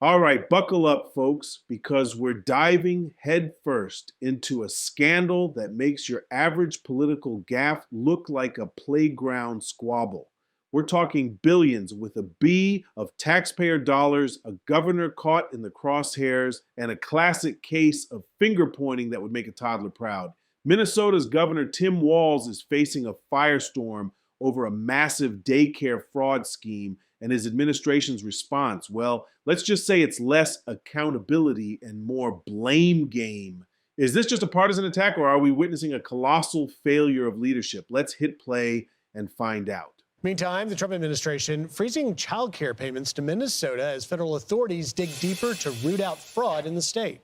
All right, buckle up, folks, because we're diving headfirst into a scandal that makes your average political gaffe look like a playground squabble. We're talking billions with a B of taxpayer dollars, a governor caught in the crosshairs, and a classic case of finger pointing that would make a toddler proud. Minnesota's Governor Tim Walz is facing a firestorm over a massive daycare fraud scheme, and his administration's response, well, let's just say it's less accountability and more blame game. Is this just a partisan attack, or are we witnessing a colossal failure of leadership? Let's hit play and find out. Meantime, the Trump administration freezing childcare payments to Minnesota as federal authorities dig deeper to root out fraud in the state.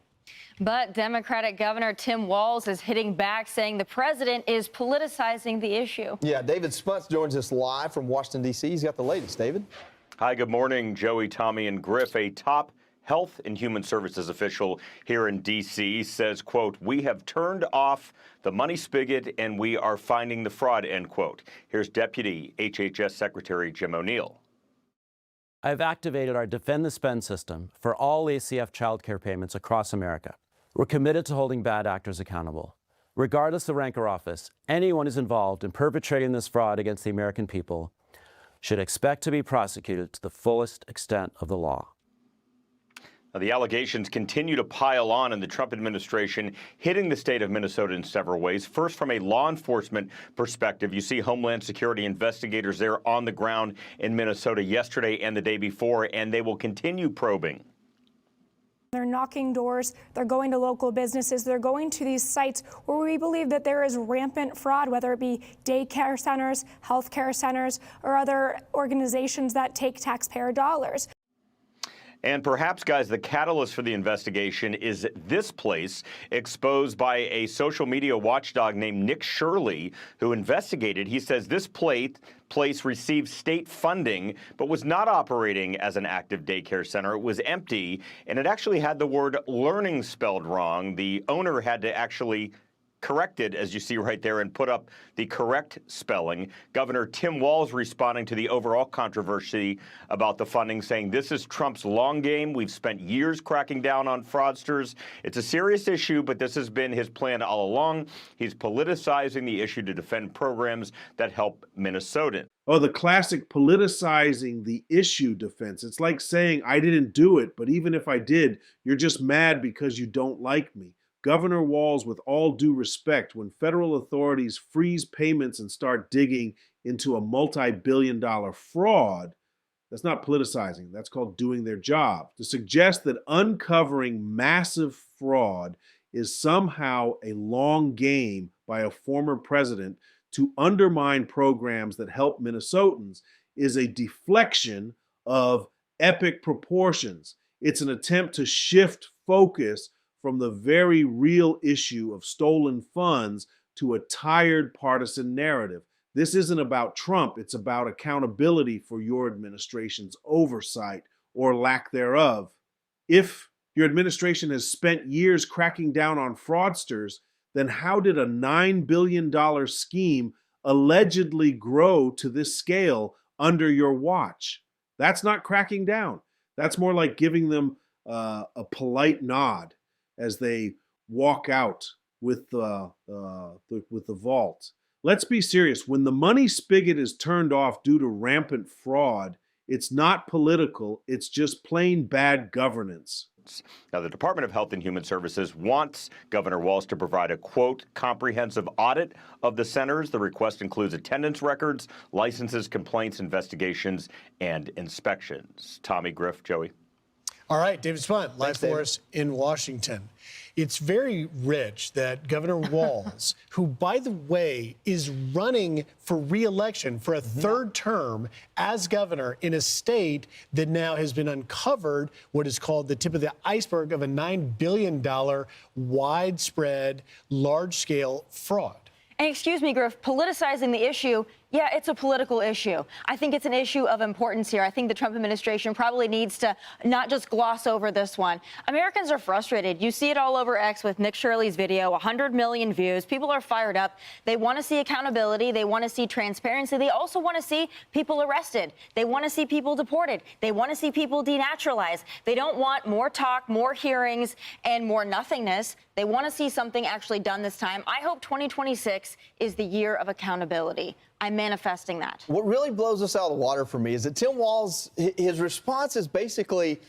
But Democratic Governor Tim Walz is hitting back, saying the president is politicizing the issue. Yeah, David Spunts joins us live from Washington, D.C. He's got the latest. David? Hi, good morning, Joey, Tommy, and Griff. A top Health and Human Services official here in D.C. says, quote, "We have turned off the money spigot and we are finding the fraud," end quote. Here's Deputy HHS Secretary Jim O'Neill. I've activated our Defend the Spend system for all ACF childcare payments across America. We're committed to holding bad actors accountable. Regardless of rank or office, anyone who's involved in perpetrating this fraud against the American people should expect to be prosecuted to the fullest extent of the law. Now, the allegations continue to pile on in the Trump administration, hitting the state of Minnesota in several ways. First, from a law enforcement perspective, you see Homeland Security investigators there on the ground in Minnesota yesterday and the day before, and they will continue probing. They're knocking doors, they're going to local businesses, they're going to these sites where we believe that there is rampant fraud, whether it be daycare centers, healthcare centers, or other organizations that take taxpayer dollars. And perhaps, guys, the catalyst for the investigation is this place exposed by a social media watchdog named Nick Shirley, who investigated. He says this place received state funding, but was not operating as an active daycare center. It was empty, and it actually had the word learning spelled wrong. The owner had to actually corrected, as you see right there, and put up the correct spelling. Governor Tim Walz responding to the overall controversy about the funding, saying this is Trump's long game. We've spent years cracking down on fraudsters. It's a serious issue, but this has been his plan all along. He's politicizing the issue to defend programs that help Minnesotans. Oh, the classic politicizing the issue defense. It's like saying, I didn't do it, but even if I did, you're just mad because you don't like me. Governor Walz, with all due respect, when federal authorities freeze payments and start digging into a multi-billion-dollar fraud, that's not politicizing. That's called doing their job. To suggest that uncovering massive fraud is somehow a long game by a former president to undermine programs that help Minnesotans is a deflection of epic proportions. It's an attempt to shift focus from the very real issue of stolen funds to a tired partisan narrative. This isn't about Trump, it's about accountability for your administration's oversight or lack thereof. If your administration has spent years cracking down on fraudsters, then how did a $9 billion scheme allegedly grow to this scale under your watch? That's not cracking down. That's more like giving them a polite nod as they walk out with the vault. Let's be serious. When the money spigot is turned off due to rampant fraud, it's not political, it's just plain bad governance. Now, the Department of Health and Human Services wants Governor Walz to provide a, quote, comprehensive audit of the centers. The request includes attendance records, licenses, complaints, investigations, and inspections. Tommy, Griff, Joey. All right, David Spunt, live for us in Washington. It's very rich that Governor Walz, who, by the way, is running for re-election for a third term as governor in a state that now has been uncovered, what is called the tip of the iceberg of a $9 billion widespread, large-scale fraud. And excuse me, Griff, politicizing the issue, Yeah, it's a political issue. I think it's an issue of importance here. I think the Trump administration probably needs to not just gloss over this one. Americans are frustrated. You see it all over X with Nick Shirley's video, 100 million views. People are fired up. They want to see accountability. They want to see transparency. They also want to see people arrested. They want to see people deported. They want to see people denaturalized. They don't want more talk, more hearings, and more nothingness. They want to see something actually done this time. I hope 2026 is the year of accountability. I'm manifesting that. What really blows us out of the water for me is that Tim Walz, his response is basically,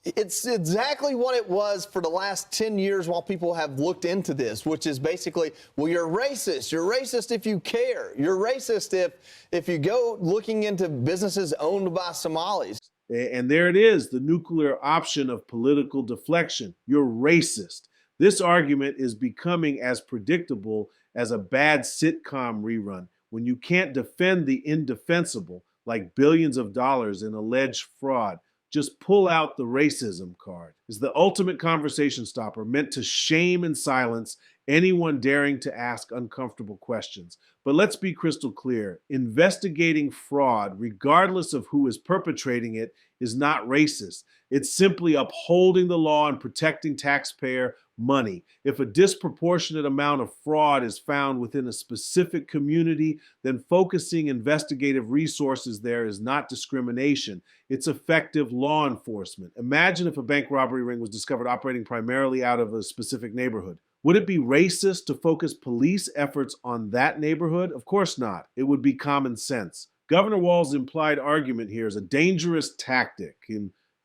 it's exactly what it was for the last 10 years while people have looked into this, which is basically, well, you're racist. You're racist if you care. You're racist if you go looking into businesses owned by Somalis. And there it is, the nuclear option of political deflection. You're racist. This argument is becoming as predictable as a bad sitcom rerun. When you can't defend the indefensible, like billions of dollars in alleged fraud, just pull out the racism card. It's the ultimate conversation stopper, meant to shame and silence anyone daring to ask uncomfortable questions. But let's be crystal clear. Investigating fraud, regardless of who is perpetrating it, is not racist. It's simply upholding the law and protecting taxpayer money. If a disproportionate amount of fraud is found within a specific community, then focusing investigative resources there is not discrimination. It's effective law enforcement. Imagine if a bank robbery ring was discovered operating primarily out of a specific neighborhood. Would it be racist to focus police efforts on that neighborhood? Of course not. It would be common sense. Governor Walz's implied argument here is a dangerous tactic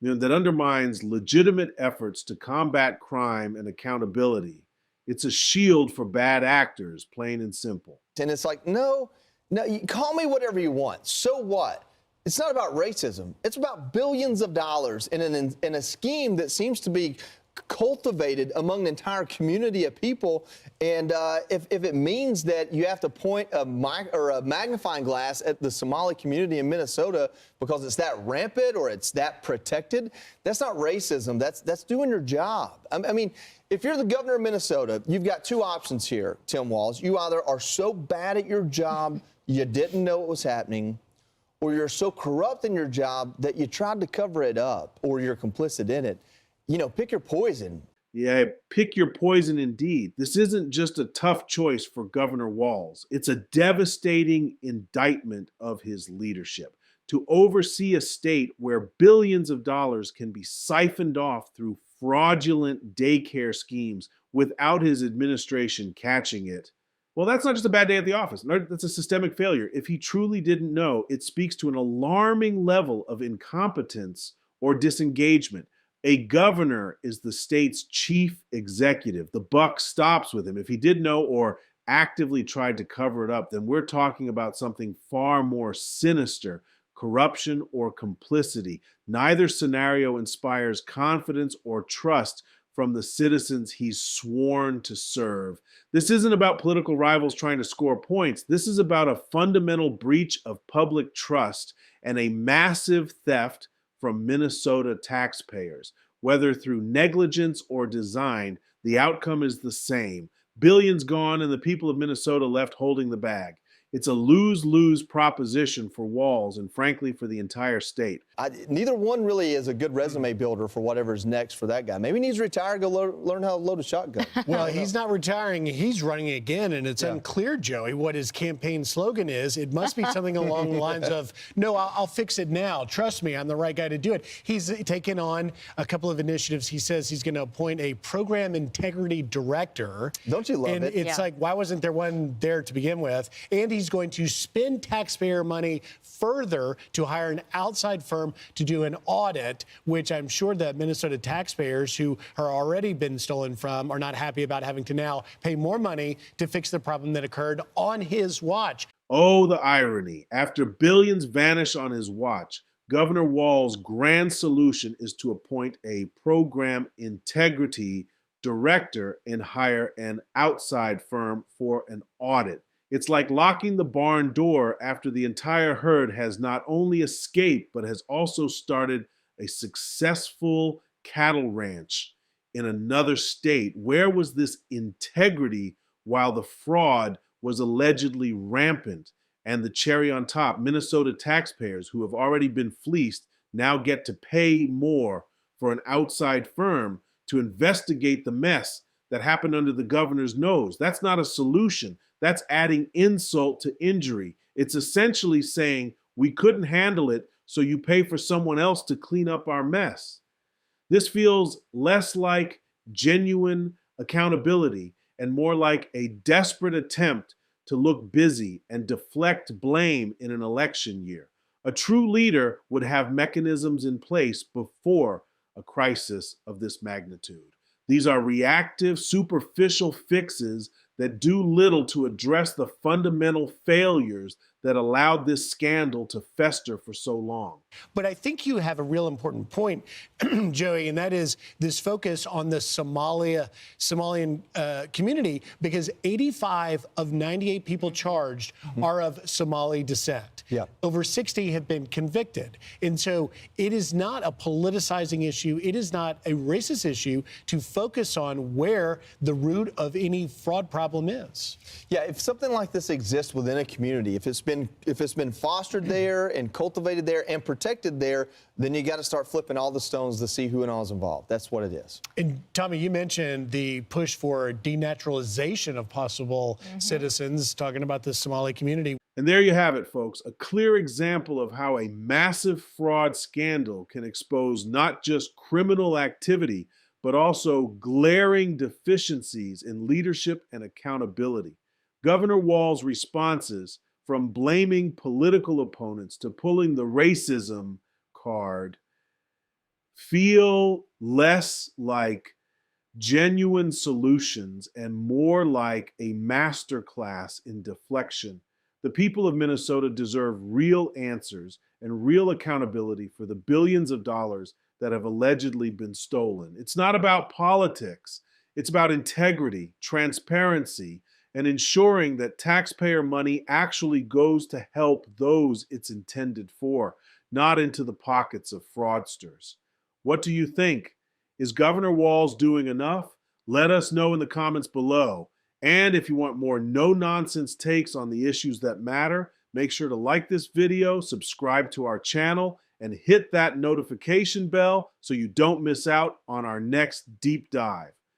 that undermines legitimate efforts to combat crime and accountability. It's a shield for bad actors, plain and simple. And it's like, no, you call me whatever you want. So what? It's not about racism. It's about billions of dollars in a scheme that seems to be cultivated among an entire community of people. And if it means that you have to point a magnifying glass at the Somali community in Minnesota because it's that rampant or it's that protected, that's not racism. That's doing your job. I mean, if you're the governor of Minnesota, you've got two options here, Tim Walz. You either are so bad at your job you didn't know what was happening, or you're so corrupt in your job that you tried to cover it up, or you're complicit in it. You know, pick your poison. Yeah, pick your poison indeed. This isn't just a tough choice for Governor Walz. It's a devastating indictment of his leadership. To oversee a state where billions of dollars can be siphoned off through fraudulent daycare schemes without his administration catching it, well, that's not just a bad day at the office. That's a systemic failure. If he truly didn't know, it speaks to an alarming level of incompetence or disengagement. A governor is the state's chief executive. The buck stops with him. If he did know or actively tried to cover it up, then we're talking about something far more sinister, corruption or complicity. Neither scenario inspires confidence or trust from the citizens he's sworn to serve. This isn't about political rivals trying to score points. This is about a fundamental breach of public trust and a massive theft from Minnesota taxpayers. Whether through negligence or design, the outcome is the same. Billions gone and the people of Minnesota left holding the bag. It's a lose-lose proposition for Walz and, frankly, for the entire state. Neither one really is a good resume builder for whatever's next for that guy. Maybe he needs to retire and go learn how to load a shotgun. Well, he's not retiring. He's running again, and it's unclear, Joey, what his campaign slogan is. It must be something along the lines of, no, I'll fix it now. Trust me, I'm the right guy to do it. He's taken on a couple of initiatives. He says he's going to appoint a program integrity director. Don't you love and it? It's like, why wasn't there one there to begin with? And he's going to spend taxpayer money further to hire an outside firm to do an audit, which I'm sure that Minnesota taxpayers who are already been stolen from are not happy about having to now pay more money to fix the problem that occurred on his watch. Oh, the irony. After billions vanish on his watch, Governor Walz's grand solution is to appoint a program integrity director and hire an outside firm for an audit. It's like locking the barn door after the entire herd has not only escaped, but has also started a successful cattle ranch in another state. Where was this integrity while the fraud was allegedly rampant? And the cherry on top, Minnesota taxpayers who have already been fleeced now get to pay more for an outside firm to investigate the mess that happened under the governor's nose. That's not a solution. That's adding insult to injury. It's essentially saying we couldn't handle it, so you pay for someone else to clean up our mess. This feels less like genuine accountability and more like a desperate attempt to look busy and deflect blame in an election year. A true leader would have mechanisms in place before a crisis of this magnitude. These are reactive, superficial fixes that do little to address the fundamental failures that allowed this scandal to fester for so long. But I think you have a real important point, Joey, and that is this focus on the Somalian community, because 85 of 98 people charged are of Somali descent. Yeah. Over 60 have been convicted. And so it is not a politicizing issue. It is not a racist issue to focus on where the root of any fraud problem is. Yeah, if something like this exists within a community, if it's been fostered there and cultivated there and protected there, then you got to start flipping all the stones to see who and all is involved. That's what it is. And Tommy, you mentioned the push for denaturalization of possible citizens, talking about the Somali community. And there you have it, folks, a clear example of how a massive fraud scandal can expose not just criminal activity, but also glaring deficiencies in leadership and accountability. Governor Walz' responses, from blaming political opponents to pulling the racism card, feel less like genuine solutions and more like a masterclass in deflection. The people of Minnesota deserve real answers and real accountability for the billions of dollars that have allegedly been stolen. It's not about politics. It's about integrity, transparency, and ensuring that taxpayer money actually goes to help those it's intended for, not into the pockets of fraudsters. What do you think? Is Governor Walz doing enough? Let us know in the comments below. And if you want more no-nonsense takes on the issues that matter, make sure to like this video, subscribe to our channel, and hit that notification bell so you don't miss out on our next deep dive.